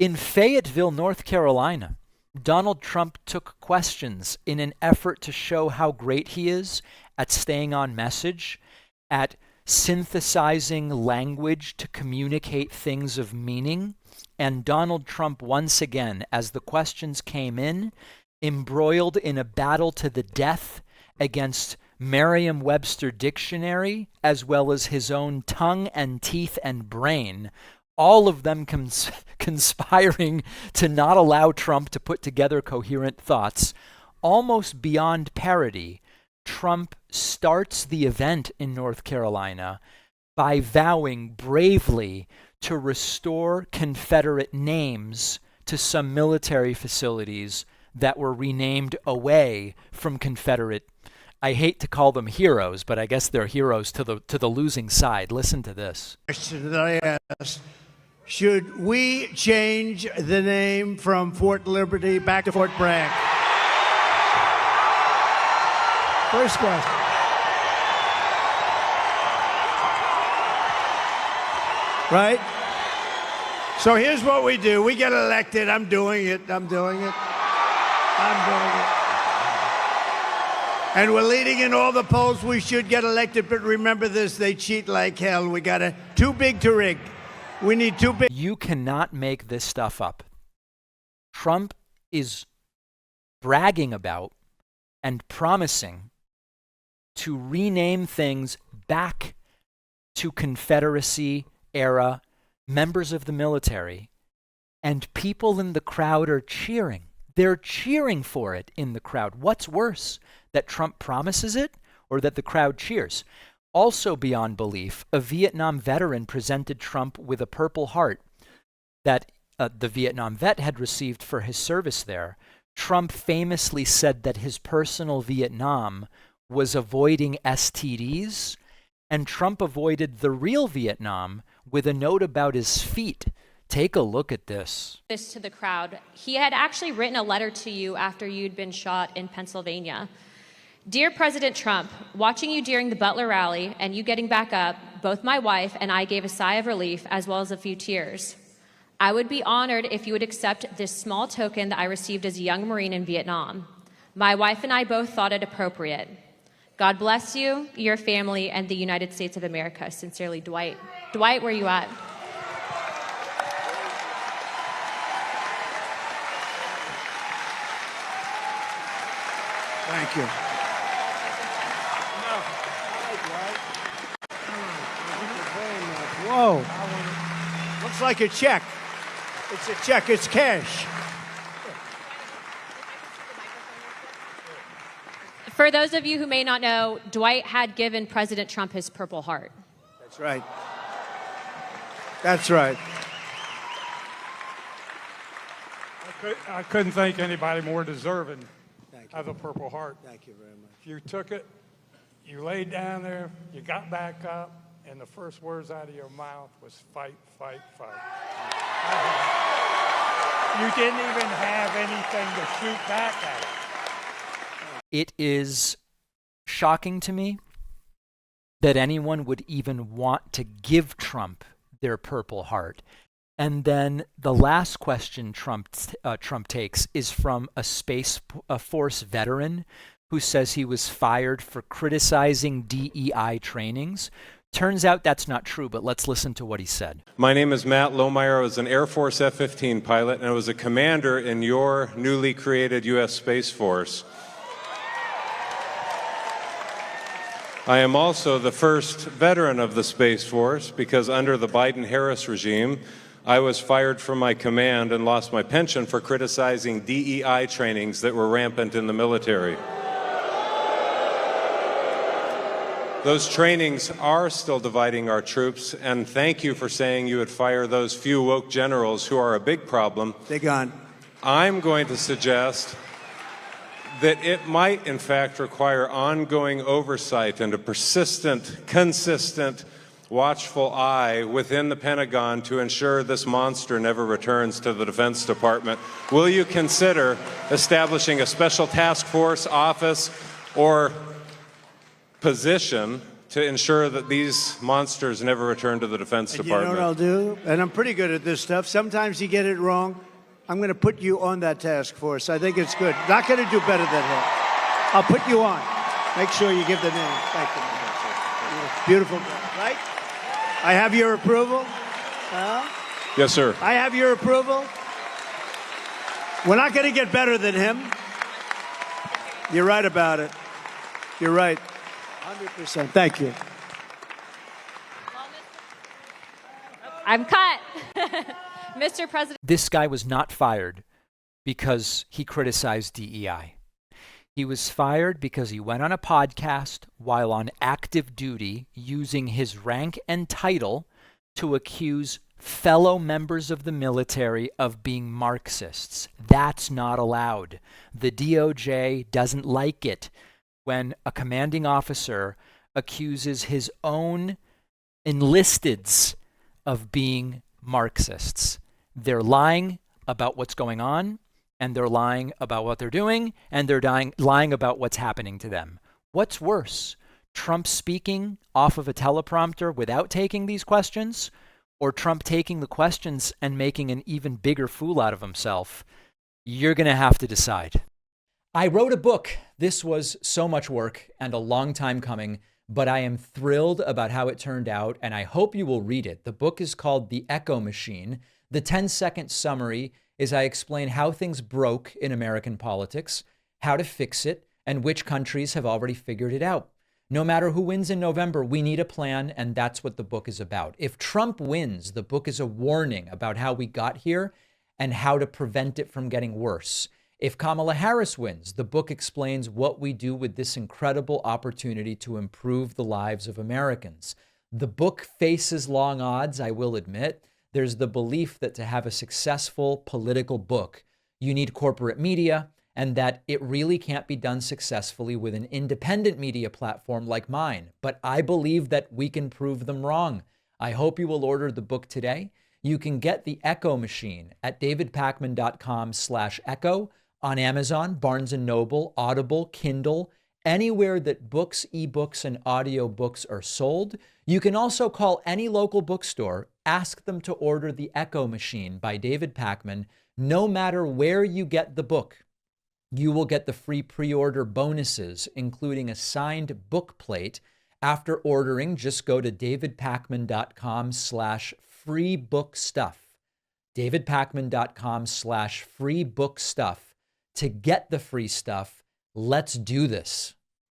In Fayetteville, North Carolina, Donald Trump took questions in an effort to show how great he is at staying on message, at synthesizing language to communicate things of meaning. And Donald Trump, once again, as the questions came in, embroiled in a battle to the death against Merriam-Webster dictionary, as well as his own tongue and teeth and brain, all of them conspiring to not allow Trump to put together coherent thoughts. Almost beyond parody, Trump starts the event in North Carolina by vowing bravely to restore Confederate names to some military facilities that were renamed away from Confederate. I hate to call them heroes, but I guess they're heroes to the losing side. Listen to this. Question that I asked: should we change the name from Fort Liberty back to Fort Bragg? First question. Right? So here's what we do. We get elected. I'm doing it. And we're leading in all the polls. We should get elected, but remember this, they cheat like hell. We got too big to rig. We need too big. You cannot make this stuff up. Trump is bragging about and promising to rename things back to Confederacy era members of the military, and people in the crowd are cheering. They're cheering for it in the crowd. What's worse, that Trump promises it or that the crowd cheers? Also beyond belief, a Vietnam veteran presented Trump with a Purple Heart that the Vietnam vet had received for his service there. Trump famously said that his personal Vietnam was avoiding STDs, and Trump avoided the real Vietnam with a note about his feet. Take a look at this. This to the crowd. He had actually written a letter to you after you'd been shot in Pennsylvania. Dear President Trump, watching you during the Butler rally and you getting back up, both my wife and I gave a sigh of relief as well as a few tears. I would be honored if you would accept this small token that I received as a young Marine in Vietnam. My wife and I both thought it appropriate. God bless you, your family, and the United States of America. Sincerely, Dwight. Dwight, where you at? Thank you. Whoa. Looks like a check. It's a check. It's cash. For those of you who may not know, Dwight had given President Trump his Purple Heart. That's right. That's right. I couldn't think anybody more deserving of a Purple Heart. Thank you very much. You took it, you laid down there, you got back up, and the first words out of your mouth was fight, fight, fight. You didn't even have anything to shoot back at. It is shocking to me that anyone would even want to give Trump their Purple Heart. And then the last question Trump takes is from a Space Force veteran who says he was fired for criticizing DEI trainings. Turns out that's not true, but let's listen to what he said. My name is Matt Lohmeyer. I was an Air Force F-15 pilot, and I was a commander in your newly created U.S. Space Force. I am also the first veteran of the Space Force because under the Biden-Harris regime, I was fired from my command and lost my pension for criticizing DEI trainings that were rampant in the military. Those trainings are still dividing our troops, and thank you for saying you would fire those few woke generals who are a big problem. They're gone. I'm going to suggest that it might, in fact, require ongoing oversight and a persistent, consistent, watchful eye within the Pentagon to ensure this monster never returns to the Defense Department. Will you consider establishing a special task force, office, or position to ensure that these monsters never return to the Defense And you know Department. what I'll do? And I'm pretty good at this stuff. Sometimes you get it wrong. I'm going to put you on that task force. I think it's good. Not going to do better than him. I'll put you on. Make sure you give the name. Thank you. Beautiful. Right? I have your approval. Yes, sir. I have your approval. We're not going to get better than him. You're right about it. You're right. 100%. Thank you. I'm cut. Mr. President. This guy was not fired because he criticized DEI. He was fired because he went on a podcast while on active duty using his rank and title to accuse fellow members of the military of being Marxists. That's not allowed. The DOJ doesn't like it when a commanding officer accuses his own enlisteds of being Marxists. They're lying about what's going on, and they're lying about what they're doing, and they're lying about what's happening to them. What's worse, Trump speaking off of a teleprompter without taking these questions, or Trump taking the questions and making an even bigger fool out of himself? You're going to have to decide. I wrote a book. This was so much work and a long time coming, but I am thrilled about how it turned out, and I hope you will read it. The book is called The Echo Machine. The 10-second summary is I explain how things broke in American politics, how to fix it, and which countries have already figured it out. No matter who wins in November, we need a plan, and that's what the book is about. If Trump wins, the book is a warning about how we got here and how to prevent it from getting worse. If Kamala Harris wins, the book explains what we do with this incredible opportunity to improve the lives of Americans. The book faces long odds, I will admit. There's the belief that to have a successful political book, you need corporate media, and that it really can't be done successfully with an independent media platform like mine. But I believe that we can prove them wrong. I hope you will order the book today. You can get The Echo Machine at davidpakman.com/echo, on Amazon, Barnes & Noble, Audible, Kindle, anywhere that books, ebooks, and audiobooks are sold. You can also call any local bookstore, ask them to order The Echo Machine by David Pakman. No matter where you get the book, you will get the free pre-order bonuses, including a signed book plate. After ordering, just go to davidpakman.com/freebookstuff. davidpakman.com/freebookstuff to get the free stuff. Let's do this.